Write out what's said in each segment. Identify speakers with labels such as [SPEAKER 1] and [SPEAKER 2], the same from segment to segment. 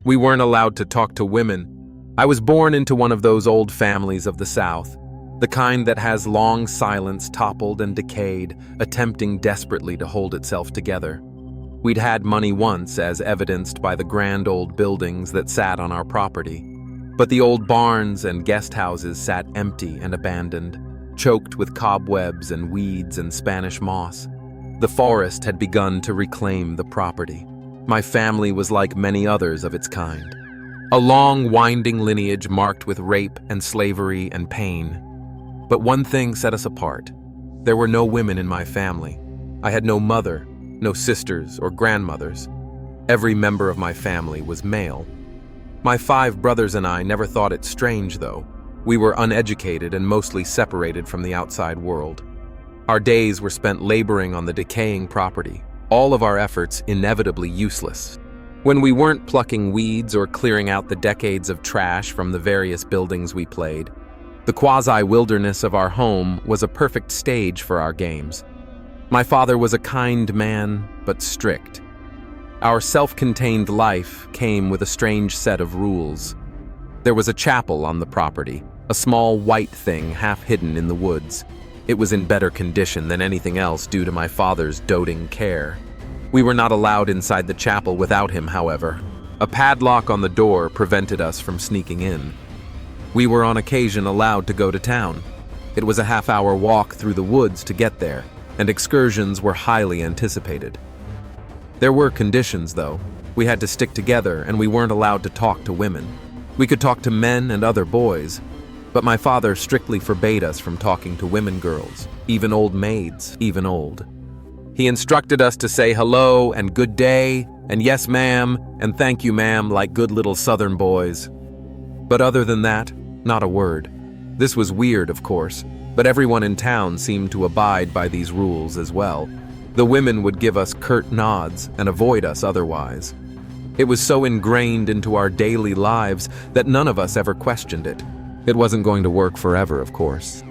[SPEAKER 1] We weren't allowed to talk to women. I was born into one of those old families of the South, the kind that has long silence, toppled and decayed, attempting desperately to hold itself together. We'd had money once, as evidenced by the grand old buildings that sat on our property. But the old barns and guest houses sat empty and abandoned, choked with cobwebs and weeds and Spanish moss. The forest had begun to reclaim the property. My family was like many others of its kind. A long, winding lineage marked with rape and slavery and pain. But one thing set us apart. There were no women in my family. I had no mother, no sisters or grandmothers. Every member of my family was male. My 5 brothers and I never thought it strange, though. We were uneducated and mostly separated from the outside world. Our days were spent laboring on the decaying property, all of our efforts inevitably useless. When we weren't plucking weeds or clearing out the decades of trash from the various buildings we played, the quasi-wilderness of our home was a perfect stage for our games. My father was a kind man, but strict. Our self-contained life came with a strange set of rules. There was a chapel on the property, a small white thing half hidden in the woods. It was in better condition than anything else due to my father's doting care. We were not allowed inside the chapel without him, however. A padlock on the door prevented us from sneaking in. We were on occasion allowed to go to town. It was a half-hour walk through the woods to get there, and excursions were highly anticipated. There were conditions, though. We had to stick together, and we weren't allowed to talk to women. We could talk to men and other boys, but my father strictly forbade us from talking to women girls, even old maids, even old. He instructed us to say hello and good day, and yes ma'am, and thank you ma'am, like good little southern boys. But other than that, not a word. This was weird, of course, but everyone in town seemed to abide by these rules as well. The women would give us curt nods and avoid us otherwise. It was so ingrained into our daily lives that none of us ever questioned it. It wasn't going to work forever, of course.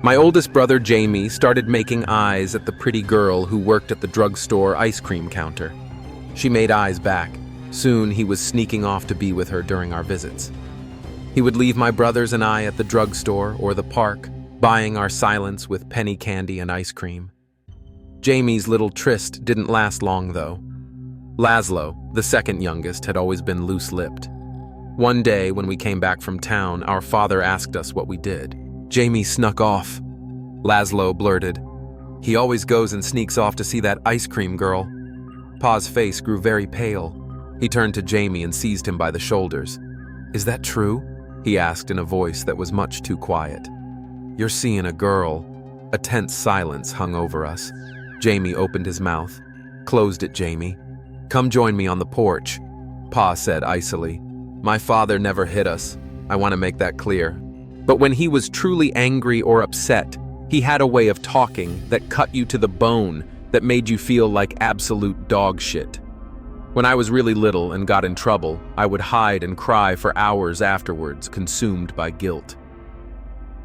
[SPEAKER 1] My oldest brother, Jamie, started making eyes at the pretty girl who worked at the drugstore ice cream counter. She made eyes back. Soon he was sneaking off to be with her during our visits. He would leave my brothers and I at the drugstore or the park, buying our silence with penny candy and ice cream. Jamie's little tryst didn't last long, though. Laszlo, the second youngest, had always been loose-lipped. One day, when we came back from town, our father asked us what we did. Jamie snuck off. Laszlo blurted, "He always goes and sneaks off to see that ice cream girl." Pa's face grew very pale. He turned to Jamie and seized him by the shoulders. "Is that true?" he asked in a voice that was much too quiet. "You're seeing a girl." A tense silence hung over us. Jamie opened his mouth. "Closed it, Jamie. Come join me on the porch," Pa said icily. My father never hit us. I want to make that clear. But when he was truly angry or upset, he had a way of talking that cut you to the bone, that made you feel like absolute dog shit. When I was really little and got in trouble, I would hide and cry for hours afterwards, consumed by guilt.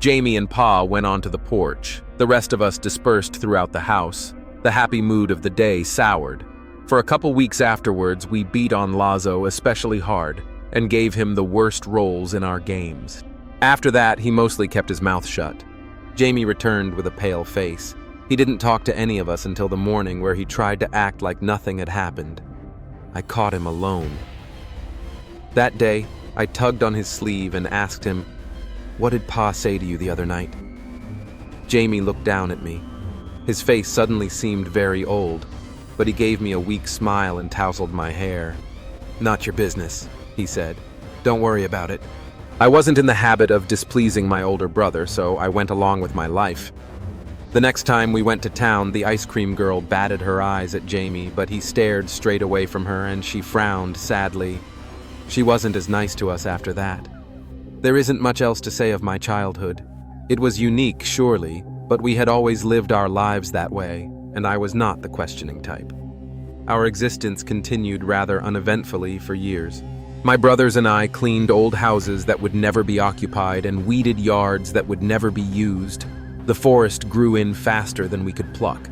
[SPEAKER 1] Jamie and Pa went onto the porch. The rest of us dispersed throughout the house. The happy mood of the day soured. For a couple weeks afterwards, we beat on Lazo especially hard and gave him the worst rolls in our games. After that, he mostly kept his mouth shut. Jamie returned with a pale face. He didn't talk to any of us until the morning, where he tried to act like nothing had happened. I caught him alone. That day, I tugged on his sleeve and asked him, "What did Pa say to you the other night?" Jamie looked down at me. His face suddenly seemed very old, but he gave me a weak smile and tousled my hair. "Not your business," he said. "Don't worry about it." I wasn't in the habit of displeasing my older brother, so I went along with my life. The next time we went to town, the ice cream girl batted her eyes at Jamie, but he stared straight away from her and she frowned sadly. She wasn't as nice to us after that. There isn't much else to say of my childhood. It was unique, surely, but we had always lived our lives that way, and I was not the questioning type. Our existence continued rather uneventfully for years. My brothers and I cleaned old houses that would never be occupied and weeded yards that would never be used. The forest grew in faster than we could pluck.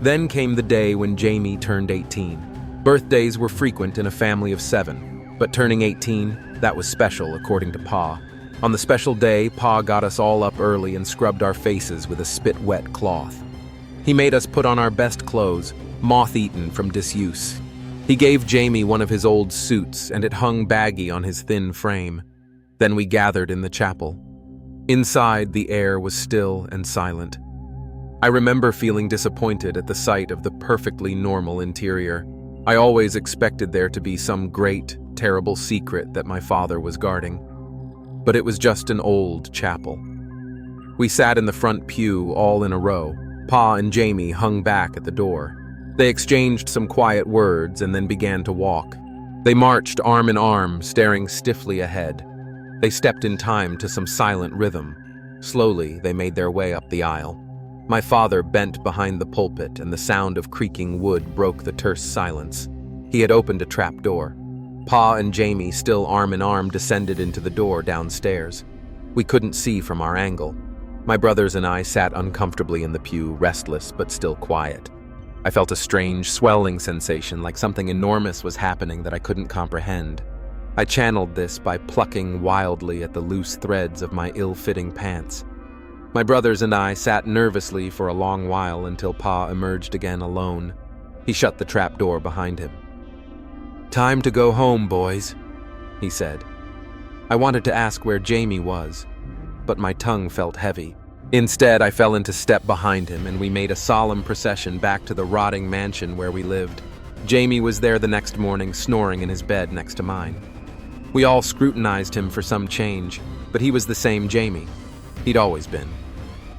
[SPEAKER 1] Then came the day when Jamie turned 18. Birthdays were frequent in a family of 7. But turning 18, that was special, according to Pa. On the special day, Pa got us all up early and scrubbed our faces with a spit-wet cloth. He made us put on our best clothes, moth-eaten from disuse. He gave Jamie one of his old suits, and it hung baggy on his thin frame. Then we gathered in the chapel. Inside, the air was still and silent. I remember feeling disappointed at the sight of the perfectly normal interior. I always expected there to be some great, terrible secret that my father was guarding. But it was just an old chapel. We sat in the front pew, all in a row. Pa and Jamie hung back at the door. They exchanged some quiet words and then began to walk. They marched arm in arm, staring stiffly ahead. They stepped in time to some silent rhythm. Slowly, they made their way up the aisle. My father bent behind the pulpit, and the sound of creaking wood broke the terse silence. He had opened a trap door. Pa and Jamie, still arm in arm, descended into the door downstairs. We couldn't see from our angle. My brothers and I sat uncomfortably in the pew, restless but still quiet. I felt a strange, swelling sensation, like something enormous was happening that I couldn't comprehend. I channeled this by plucking wildly at the loose threads of my ill-fitting pants. My brothers and I sat nervously for a long while until Pa emerged again alone. He shut the trap door behind him. "Time to go home, boys," he said. I wanted to ask where Jamie was, but my tongue felt heavy. Instead, I fell into step behind him, and we made a solemn procession back to the rotting mansion where we lived. Jamie was there the next morning, snoring in his bed next to mine. We all scrutinized him for some change, but he was the same Jamie. He'd always been.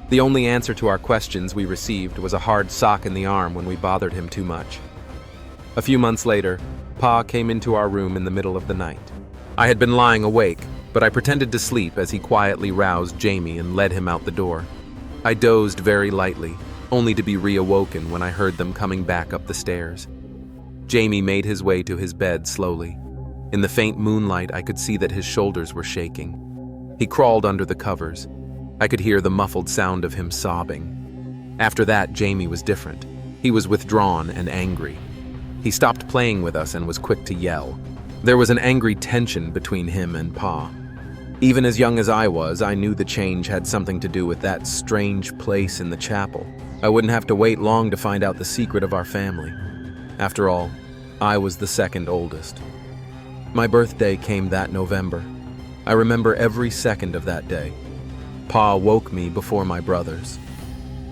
[SPEAKER 1] The only answer to our questions we received was a hard sock in the arm when we bothered him too much. A few months later, Pa came into our room in the middle of the night. I had been lying awake, but I pretended to sleep as he quietly roused Jamie and led him out the door. I dozed very lightly, only to be reawoken when I heard them coming back up the stairs. Jamie made his way to his bed slowly. In the faint moonlight, I could see that his shoulders were shaking. He crawled under the covers. I could hear the muffled sound of him sobbing. After that, Jamie was different. He was withdrawn and angry. He stopped playing with us and was quick to yell. There was an angry tension between him and Pa. Even as young as I was, I knew the change had something to do with that strange place in the chapel. I wouldn't have to wait long to find out the secret of our family. After all, I was the second oldest. My birthday came that November. I remember every second of that day. Pa woke me before my brothers.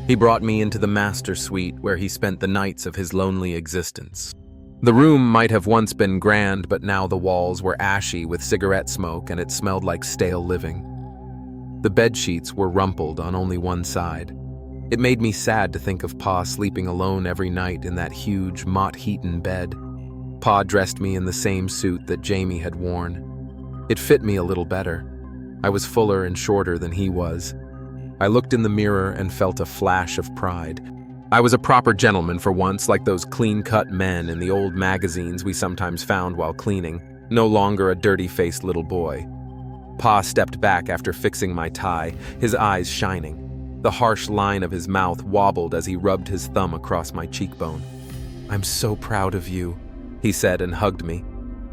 [SPEAKER 1] He brought me into the master suite where he spent the nights of his lonely existence. The room might have once been grand, but now the walls were ashy with cigarette smoke and it smelled like stale living. The bedsheets were rumpled on only one side. It made me sad to think of Pa sleeping alone every night in that huge, moth-eaten bed. Pa dressed me in the same suit that Jamie had worn. It fit me a little better. I was fuller and shorter than he was. I looked in the mirror and felt a flash of pride. I was a proper gentleman for once, like those clean-cut men in the old magazines we sometimes found while cleaning, no longer a dirty-faced little boy. Pa stepped back after fixing my tie, his eyes shining. The harsh line of his mouth wobbled as he rubbed his thumb across my cheekbone. "I'm so proud of you," he said and hugged me.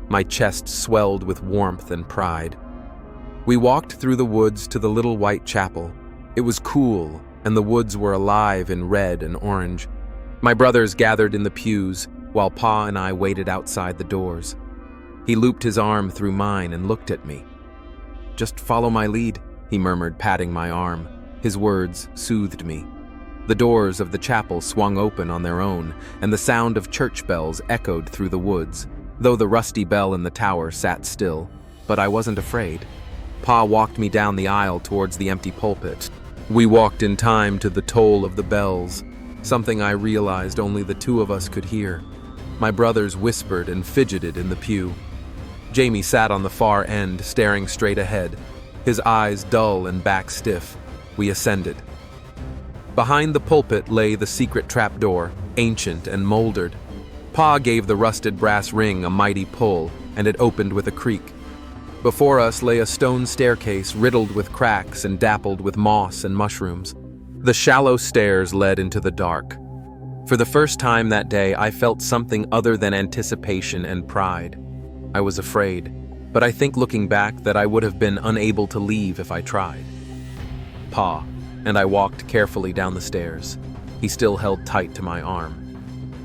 [SPEAKER 1] My chest swelled with warmth and pride. We walked through the woods to the little white chapel. It was cool, and the woods were alive in red and orange. My brothers gathered in the pews, while Pa and I waited outside the doors. He looped his arm through mine and looked at me. "Just follow my lead," he murmured, patting my arm. His words soothed me. The doors of the chapel swung open on their own, and the sound of church bells echoed through the woods, though the rusty bell in the tower sat still. But I wasn't afraid. Pa walked me down the aisle towards the empty pulpit. We walked in time to the toll of the bells, something I realized only the two of us could hear. My brothers whispered and fidgeted in the pew. Jamie sat on the far end, staring straight ahead, his eyes dull and back stiff. We ascended. Behind the pulpit lay the secret trapdoor, ancient and molded. Pa gave the rusted brass ring a mighty pull, and it opened with a creak. Before us lay a stone staircase riddled with cracks and dappled with moss and mushrooms. The shallow stairs led into the dark. For the first time that day, I felt something other than anticipation and pride. I was afraid, but I think looking back that I would have been unable to leave if I tried. Pa, and I walked carefully down the stairs. He still held tight to my arm.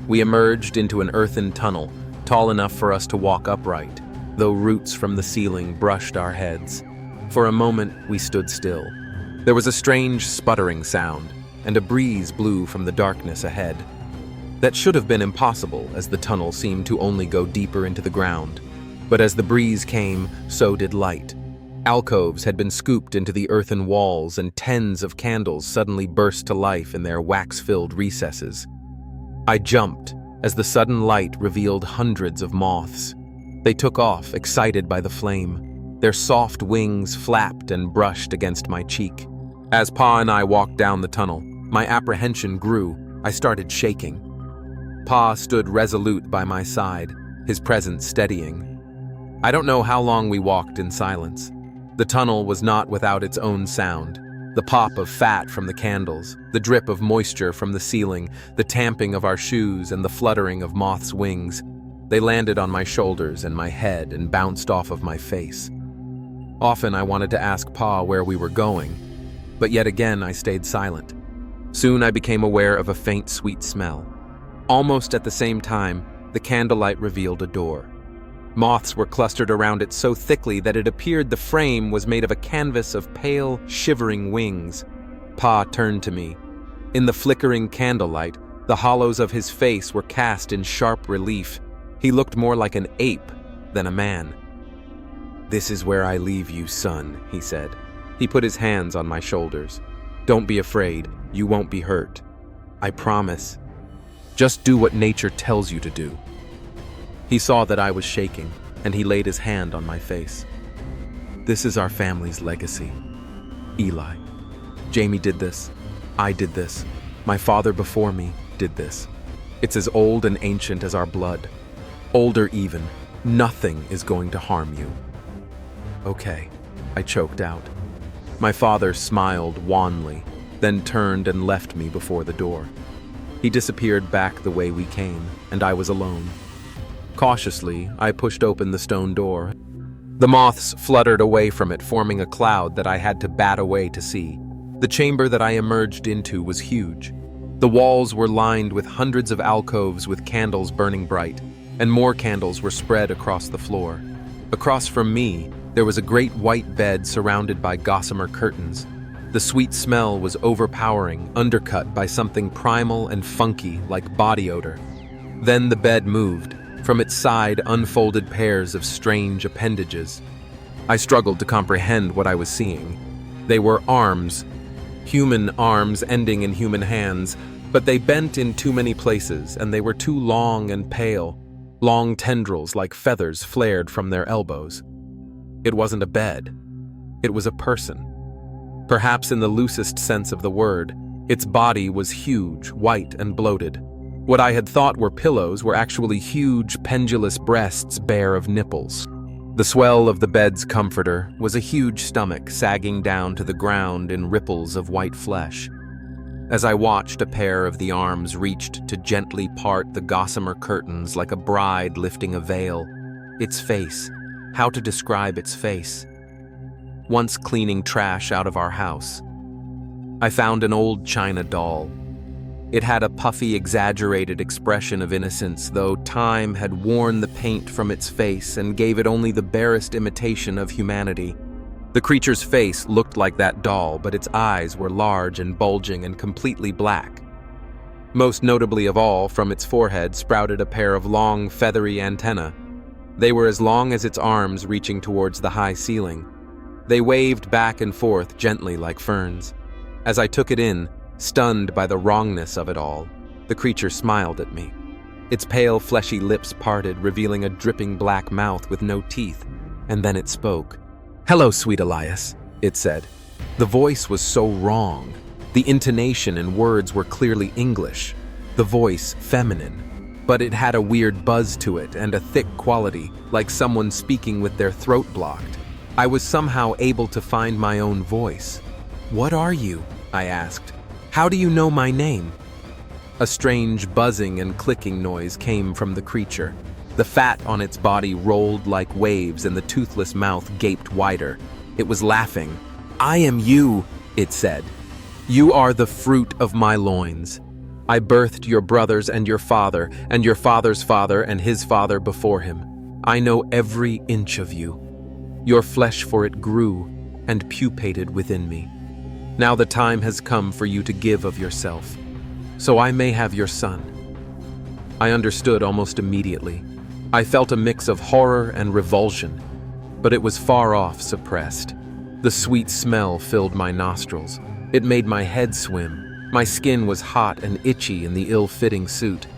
[SPEAKER 1] We emerged into an earthen tunnel, tall enough for us to walk upright, though roots from the ceiling brushed our heads. For a moment, we stood still. There was a strange sputtering sound, and a breeze blew from the darkness ahead. That should have been impossible, as the tunnel seemed to only go deeper into the ground. But as the breeze came, so did light. Alcoves had been scooped into the earthen walls, and tens of candles suddenly burst to life in their wax-filled recesses. I jumped, as the sudden light revealed hundreds of moths. They took off, excited by the flame. Their soft wings flapped and brushed against my cheek. As Pa and I walked down the tunnel, my apprehension grew. I started shaking. Pa stood resolute by my side, his presence steadying. I don't know how long we walked in silence. The tunnel was not without its own sound. The pop of fat from the candles, the drip of moisture from the ceiling, the tamping of our shoes, and the fluttering of moths' wings. They landed on my shoulders and my head and bounced off of my face. Often I wanted to ask Pa where we were going, but yet again I stayed silent. Soon I became aware of a faint, sweet smell. Almost at the same time, the candlelight revealed a door. Moths were clustered around it so thickly that it appeared the frame was made of a canvas of pale, shivering wings. Pa turned to me. In the flickering candlelight, the hollows of his face were cast in sharp relief. He looked more like an ape than a man. "This is where I leave you, son," he said. He put his hands on my shoulders. "Don't be afraid. You won't be hurt. I promise. Just do what nature tells you to do." He saw that I was shaking, and he laid his hand on my face. "This is our family's legacy. Eli. Jamie did this. I did this. My father before me did this. It's as old and ancient as our blood. Older even. Nothing is going to harm you." "Okay," I choked out. My father smiled wanly, then turned and left me before the door. He disappeared back the way we came, and I was alone. Cautiously, I pushed open the stone door. The moths fluttered away from it, forming a cloud that I had to bat away to see. The chamber that I emerged into was huge. The walls were lined with hundreds of alcoves with candles burning bright, and more candles were spread across the floor. Across from me, there was a great white bed surrounded by gossamer curtains. The sweet smell was overpowering, undercut by something primal and funky like body odor. Then the bed moved. From its side unfolded pairs of strange appendages. I struggled to comprehend what I was seeing. They were arms, human arms ending in human hands, but they bent in too many places, and they were too long and pale. Long tendrils like feathers flared from their elbows. It wasn't a bed. It was a person. Perhaps in the loosest sense of the word, its body was huge, white, and bloated. What I had thought were pillows were actually huge, pendulous breasts bare of nipples. The swell of the bed's comforter was a huge stomach sagging down to the ground in ripples of white flesh. As I watched, a pair of the arms reached to gently part the gossamer curtains like a bride lifting a veil. Its face. How to describe its face? Once cleaning trash out of our house, I found an old china doll. It had a puffy, exaggerated expression of innocence, though time had worn the paint from its face and gave it only the barest imitation of humanity. The creature's face looked like that doll, but its eyes were large and bulging and completely black. Most notably of all, from its forehead sprouted a pair of long, feathery antennae. They were as long as its arms reaching towards the high ceiling. They waved back and forth gently like ferns. As I took it in, stunned by the wrongness of it all, the creature smiled at me. Its pale, fleshy lips parted, revealing a dripping black mouth with no teeth, and then it spoke. "Hello, sweet Elias," it said. The voice was so wrong. The intonation and words were clearly English, the voice feminine, but it had a weird buzz to it and a thick quality, like someone speaking with their throat blocked. I was somehow able to find my own voice. "What are you?" I asked. "How do you know my name?" A strange buzzing and clicking noise came from the creature. The fat on its body rolled like waves and the toothless mouth gaped wider. It was laughing. "I am you," it said. "You are the fruit of my loins. I birthed your brothers and your father, and your father's father and his father before him. I know every inch of you. Your flesh for it grew and pupated within me. Now the time has come for you to give of yourself, so I may have your son." I understood almost immediately. I felt a mix of horror and revulsion, but it was far off suppressed. The sweet smell filled my nostrils. It made my head swim. My skin was hot and itchy in the ill-fitting suit.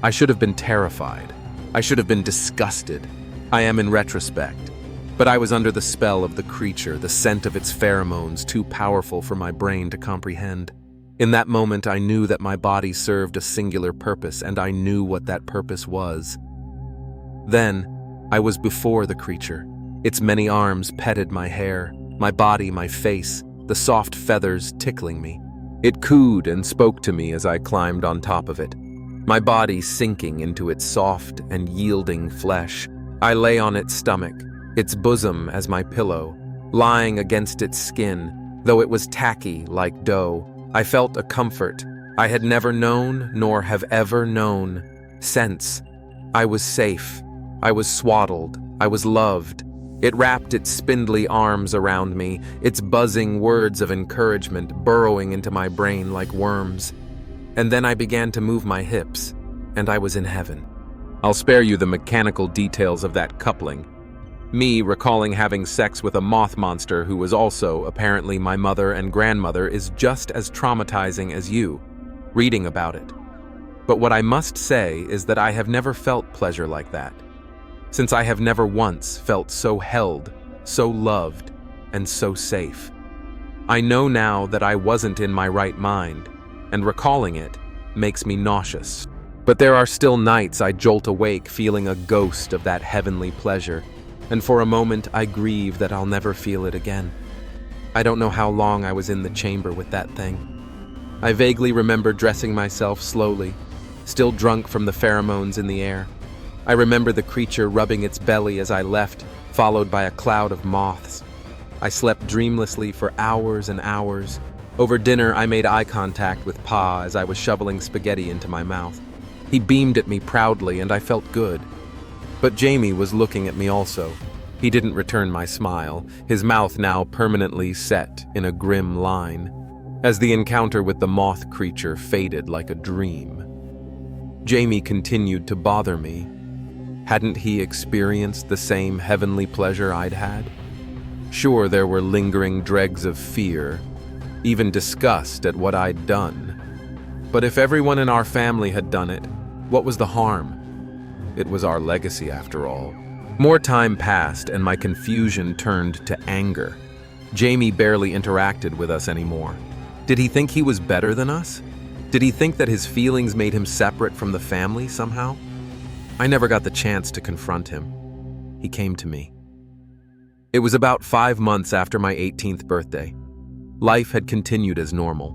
[SPEAKER 1] I should have been terrified. I should have been disgusted. I am in retrospect. But I was under the spell of the creature, the scent of its pheromones too powerful for my brain to comprehend. In that moment, I knew that my body served a singular purpose, and I knew what that purpose was. Then, I was before the creature. Its many arms petted my hair, my body, my face, the soft feathers tickling me. It cooed and spoke to me as I climbed on top of it, my body sinking into its soft and yielding flesh. I lay on its stomach, its bosom as my pillow, lying against its skin, though it was tacky like dough. I felt a comfort I had never known nor have ever known since. I was safe. I was swaddled. I was loved. It wrapped its spindly arms around me, its buzzing words of encouragement burrowing into my brain like worms. And then I began to move my hips, and I was in heaven. I'll spare you the mechanical details of that coupling. Me recalling having sex with a moth monster who was also, apparently, my mother and grandmother is just as traumatizing as you, reading about it. But what I must say is that I have never felt pleasure like that, since I have never once felt so held, so loved, and so safe. I know now that I wasn't in my right mind, and recalling it makes me nauseous. But there are still nights I jolt awake feeling a ghost of that heavenly pleasure, and for a moment I grieve that I'll never feel it again. I don't know how long I was in the chamber with that thing. I vaguely remember dressing myself slowly, still drunk from the pheromones in the air. I remember the creature rubbing its belly as I left, followed by a cloud of moths. I slept dreamlessly for hours and hours. Over dinner, I made eye contact with Pa as I was shoveling spaghetti into my mouth. He beamed at me proudly, and I felt good. But Jamie was looking at me also. He didn't return my smile, his mouth now permanently set in a grim line, as the encounter with the moth creature faded like a dream. Jamie continued to bother me. Hadn't he experienced the same heavenly pleasure I'd had? Sure, there were lingering dregs of fear, even disgust at what I'd done. But if everyone in our family had done it, what was the harm? It was our legacy, after all. More time passed, and my confusion turned to anger. Jamie barely interacted with us anymore. Did he think he was better than us? Did he think that his feelings made him separate from the family somehow? I never got the chance to confront him. He came to me. It was about 5 months after my 18th birthday. Life had continued as normal.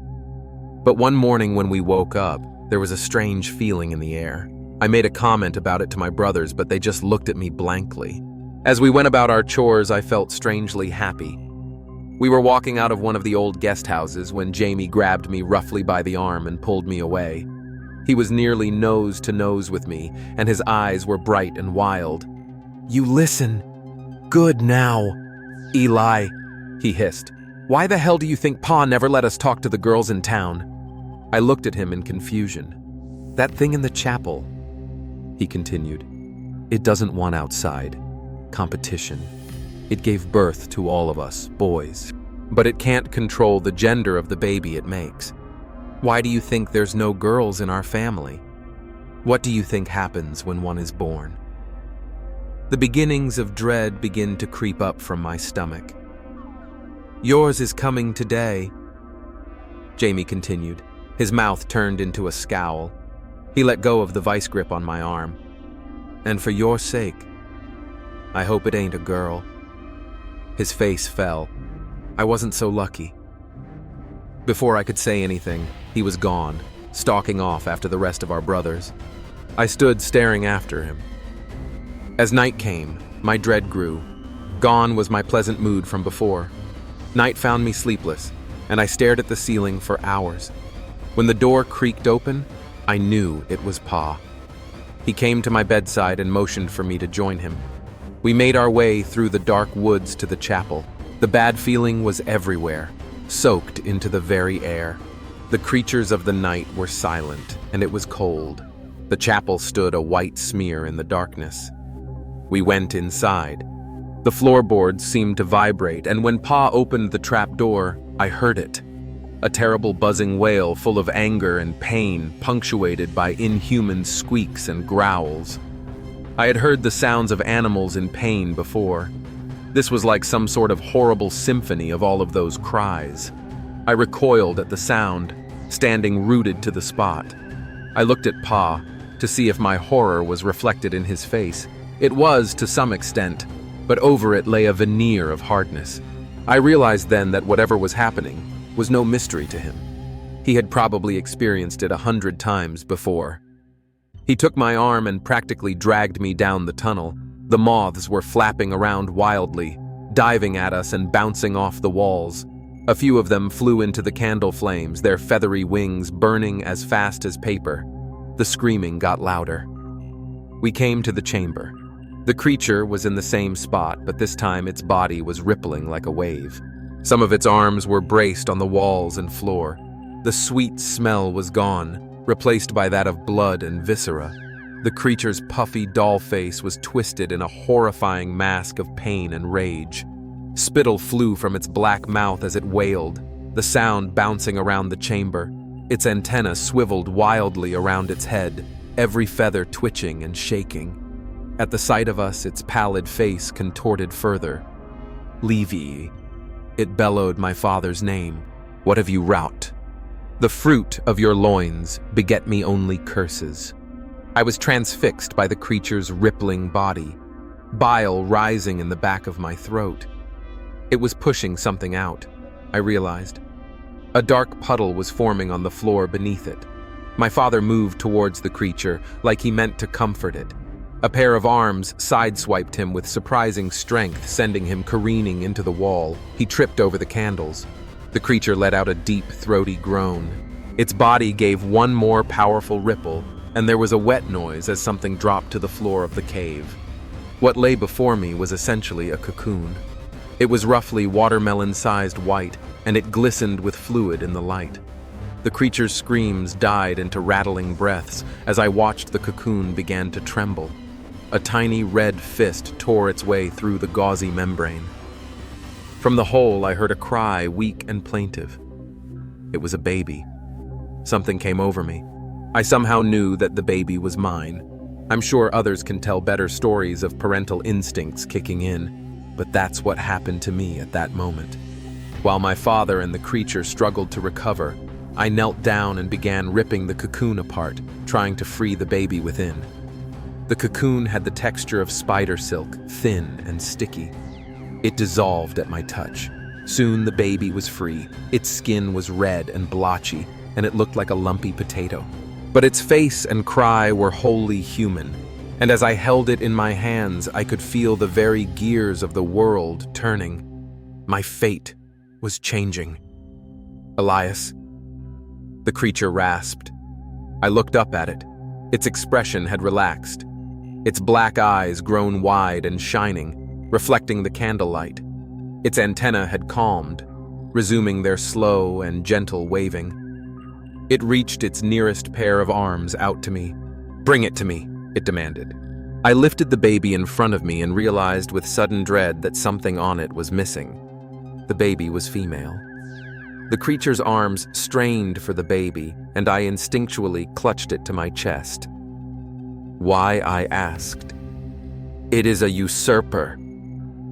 [SPEAKER 1] But one morning when we woke up, there was a strange feeling in the air. I made a comment about it to my brothers, but they just looked at me blankly. As we went about our chores, I felt strangely happy. We were walking out of one of the old guest houses when Jamie grabbed me roughly by the arm and pulled me away. He was nearly nose to nose with me, and his eyes were bright and wild. "You listen. Good now. Eli," he hissed. "Why the hell do you think Pa never let us talk to the girls in town?" I looked at him in confusion. "That thing in the chapel," he continued. "It doesn't want outside competition. It gave birth to all of us, boys. But it can't control the gender of the baby it makes. Why do you think there's no girls in our family? What do you think happens when one is born?" The beginnings of dread begin to creep up from my stomach. "Yours is coming today," Jamie continued. His mouth turned into a scowl. He let go of the vice grip on my arm. "And for your sake, I hope it ain't a girl." His face fell. I wasn't so lucky. Before I could say anything, he was gone, stalking off after the rest of our brothers. I stood staring after him. As night came, my dread grew. Gone was my pleasant mood from before. Night found me sleepless, and I stared at the ceiling for hours. When the door creaked open, I knew it was Pa. He came to my bedside and motioned for me to join him. We made our way through the dark woods to the chapel. The bad feeling was everywhere, soaked into the very air. The creatures of the night were silent, and it was cold. The chapel stood a white smear in the darkness. We went inside. The floorboards seemed to vibrate, and when Pa opened the trap door, I heard it. A terrible buzzing wail full of anger and pain, punctuated by inhuman squeaks and growls. I had heard the sounds of animals in pain before. This was like some sort of horrible symphony of all of those cries. I recoiled at the sound, standing rooted to the spot. I looked at Pa to see if my horror was reflected in his face. It was, to some extent, but over it lay a veneer of hardness. I realized then that whatever was happening was no mystery to him. He had probably experienced it 100 times before. He took my arm and practically dragged me down the tunnel. The moths were flapping around wildly, diving at us and bouncing off the walls. A few of them flew into the candle flames, their feathery wings burning as fast as paper. The screaming got louder. We came to the chamber. The creature was in the same spot, but this time its body was rippling like a wave. Some of its arms were braced on the walls and floor. The sweet smell was gone, replaced by that of blood and viscera. The creature's puffy doll face was twisted in a horrifying mask of pain and rage. Spittle flew from its black mouth as it wailed, the sound bouncing around the chamber. Its antenna swiveled wildly around its head, every feather twitching and shaking. At the sight of us, its pallid face contorted further. "Levi," it bellowed my father's name. "What have you wrought? The fruit of your loins beget me only curses." I was transfixed by the creature's rippling body, bile rising in the back of my throat. It was pushing something out, I realized. A dark puddle was forming on the floor beneath it. My father moved towards the creature, like he meant to comfort it. A pair of arms sideswiped him with surprising strength, sending him careening into the wall. He tripped over the candles. The creature let out a deep, throaty groan. Its body gave one more powerful ripple, and there was a wet noise as something dropped to the floor of the cave. What lay before me was essentially a cocoon. It was roughly watermelon-sized white, and it glistened with fluid in the light. The creature's screams died into rattling breaths as I watched the cocoon begin to tremble. A tiny red fist tore its way through the gauzy membrane. From the hole, I heard a cry, weak and plaintive. It was a baby. Something came over me. I somehow knew that the baby was mine. I'm sure others can tell better stories of parental instincts kicking in, but that's what happened to me at that moment. While my father and the creature struggled to recover, I knelt down and began ripping the cocoon apart, trying to free the baby within. The cocoon had the texture of spider silk, thin and sticky. It dissolved at my touch. Soon the baby was free. Its skin was red and blotchy, and it looked like a lumpy potato. But its face and cry were wholly human, and as I held it in my hands, I could feel the very gears of the world turning. My fate was changing. "Elias," the creature rasped. I looked up at it. Its expression had relaxed. Its black eyes grown wide and shining, reflecting the candlelight. Its antennae had calmed, resuming their slow and gentle waving. It reached its nearest pair of arms out to me. "Bring it to me," it demanded. I lifted the baby in front of me and realized with sudden dread that something on it was missing. The baby was female. The creature's arms strained for the baby, and I instinctually clutched it to my chest. "Why?" I asked. "It is a usurper,"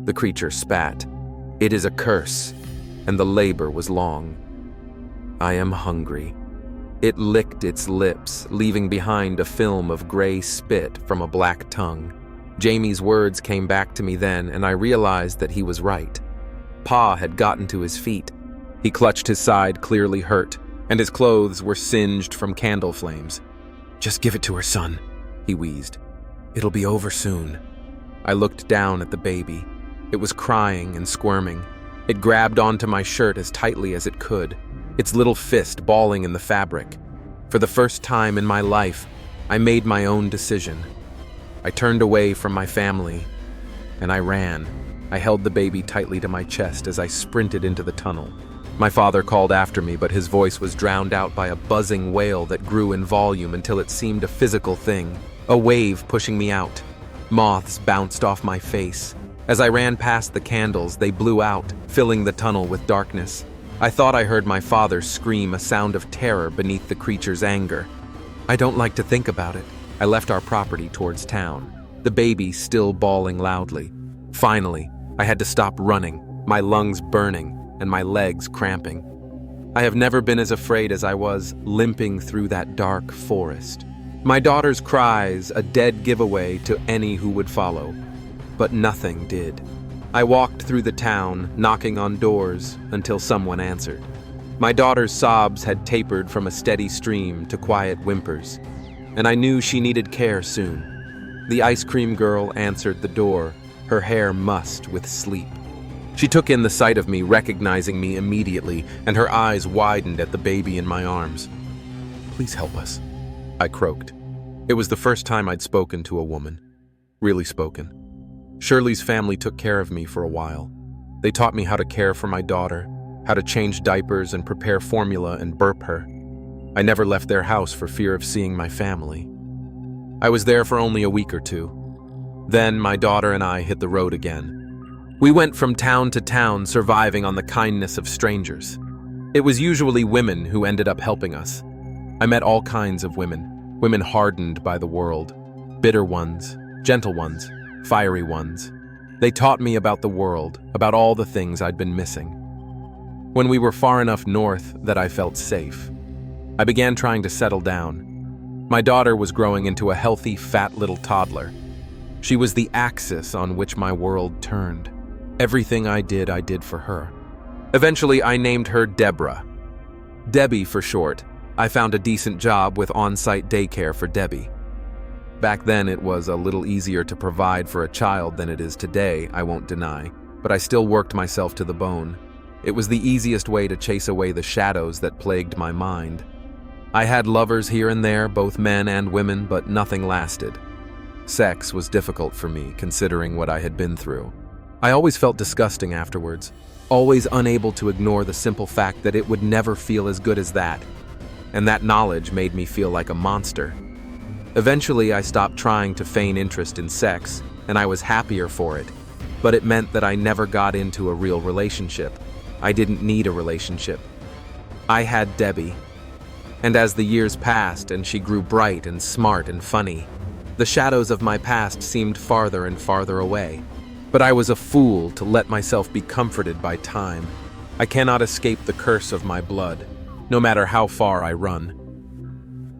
[SPEAKER 1] the creature spat. "It is a curse, and the labor was long. I am hungry." It licked its lips, leaving behind a film of gray spit from a black tongue. Jamie's words came back to me then, and I realized that he was right. Pa had gotten to his feet. He clutched his side, clearly hurt, and his clothes were singed from candle flames. "Just give it to her, son," he wheezed. "It'll be over soon." I looked down at the baby. It was crying and squirming. It grabbed onto my shirt as tightly as it could, its little fist balling in the fabric. For the first time in my life, I made my own decision. I turned away from my family, and I ran. I held the baby tightly to my chest as I sprinted into the tunnel. My father called after me, but his voice was drowned out by a buzzing wail that grew in volume until it seemed a physical thing, a wave pushing me out. Moths bounced off my face. As I ran past the candles, they blew out, filling the tunnel with darkness. I thought I heard my father scream a sound of terror beneath the creature's anger. I don't like to think about it. I left our property towards town, the baby still bawling loudly. Finally, I had to stop running, my lungs burning and my legs cramping. I have never been as afraid as I was limping through that dark forest. My daughter's cries, a dead giveaway to any who would follow. But nothing did. I walked through the town, knocking on doors, until someone answered. My daughter's sobs had tapered from a steady stream to quiet whimpers, and I knew she needed care soon. The ice cream girl answered the door, her hair mussed with sleep. She took in the sight of me, recognizing me immediately, and her eyes widened at the baby in my arms. "Please help us," I croaked. It was the first time I'd spoken to a woman. Really spoken. Shirley's family took care of me for a while. They taught me how to care for my daughter, how to change diapers and prepare formula and burp her. I never left their house for fear of seeing my family. I was there for only a week or two. Then my daughter and I hit the road again. We went from town to town, surviving on the kindness of strangers. It was usually women who ended up helping us. I met all kinds of women hardened by the world, bitter ones, gentle ones, fiery ones. They taught me about the world, about all the things I'd been missing. When we were far enough north that I felt safe, I began trying to settle down. My daughter was growing into a healthy, fat little toddler. She was the axis on which my world turned. Everything I did for her. Eventually, I named her Deborah. Debbie for short. I found a decent job with on-site daycare for Debbie. Back then, it was a little easier to provide for a child than it is today, I won't deny, but I still worked myself to the bone. It was the easiest way to chase away the shadows that plagued my mind. I had lovers here and there, both men and women, but nothing lasted. Sex was difficult for me, considering what I had been through. I always felt disgusting afterwards, always unable to ignore the simple fact that it would never feel as good as that, and that knowledge made me feel like a monster. Eventually, I stopped trying to feign interest in sex, and I was happier for it, but it meant that I never got into a real relationship. I didn't need a relationship. I had Debbie, and as the years passed and she grew bright and smart and funny, the shadows of my past seemed farther and farther away. But I was a fool to let myself be comforted by time. I cannot escape the curse of my blood, no matter how far I run.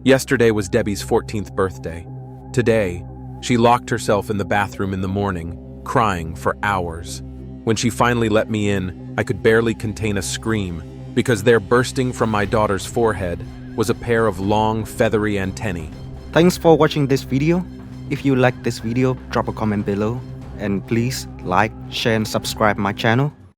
[SPEAKER 1] Yesterday was Debbie's 14th birthday. Today, she locked herself in the bathroom in the morning, crying for hours. When she finally let me in, I could barely contain a scream, because there bursting from my daughter's forehead was a pair of long, feathery antennae.
[SPEAKER 2] Thanks for watching this video. If you like this video, drop a comment below. And please like, share and subscribe my channel.